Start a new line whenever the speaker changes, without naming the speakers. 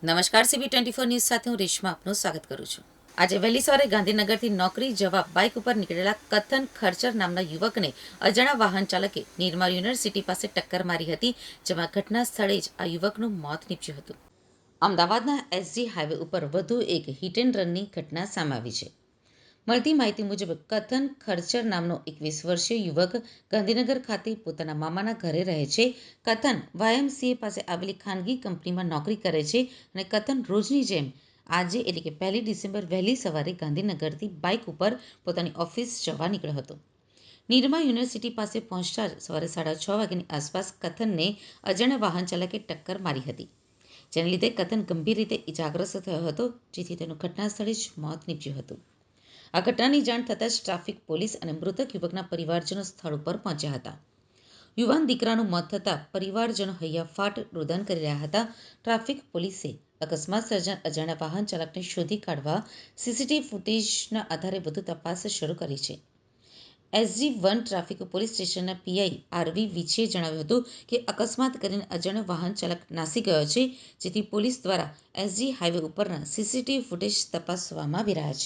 નમસ્કાર, CB24 news સાથે હું રેશમા આપનું સ્વાગત કરું છું. આજે વહેલી સવારે ગાંધીનગરથી નોકરી જવા બાઇક ઉપર નીકળેલા કથન ખર્ચર નામના યુવકને અજાણ્યા વાહન ચાલકે નિરમા યુનિવર્સિટી પાસે ટક્કર મારી હતી, જેમાં ઘટના સ્થળે જ આ યુવકનું મોત નીપજ્યું હતું. અમદાવાદના SG હાઈવે ઉપર વધુ એક હિટ એન્ડ રનની ઘટના સામે આવી છે. મળતી માહિતી મુજબ કથન ખર્ચર નામનો 21 વર્ષીય યુવક ગાંધીનગર ખાતે પોતાના મામાના ઘરે રહે છે. કથન YMCA પાસે આવેલી ખાનગી કંપનીમાં નોકરી કરે છે અને કથન રોજની જેમ આજે એટલે કે 1 ડિસેમ્બર વહેલી સવારે ગાંધીનગરથી બાઇક ઉપર પોતાની ઓફિસ જવા નીકળ્યો હતો. નિરમા યુનિવર્સિટી પાસે પહોંચતા જ સવારે 6:30 વાગ્યાની આસપાસ કથનને અજાણ્યા વાહન ચાલકે ટક્કર મારી હતી, જેને લીધે કથન ગંભીર રીતે ઇજાગ્રસ્ત થયો હતો, જેથી તેનું ઘટના સ્થળે જ મોત નીપજ્યું હતું. આ ઘટનાની જાણ થતાં જ ટ્રાફિક પોલીસ અને મૃતક યુવકના પરિવારજનો સ્થળ ઉપર પહોંચ્યા હતા. યુવાન દીકરાનું મોત થતાં પરિવારજનો હૈયાફાટ રુદન કરી રહ્યા હતા. ટ્રાફિક પોલીસે અકસ્માત સર્જનાર અજાણ્યા વાહન ચાલકને શોધી કાઢવા સીસીટીવી ફૂટેજના આધારે વધુ તપાસ શરૂ કરી છે. SG1 ટ્રાફિક પોલીસ સ્ટેશનના PI RV વિછીએ જણાવ્યું હતું કે અકસ્માત કરીને અજાણ્યો વાહન ચાલક નાસી ગયો છે, જેથી પોલીસ દ્વારા SG હાઈવે ઉપરના સીસીટીવી ફૂટેજ તપાસવામાં આવી રહ્યા છે.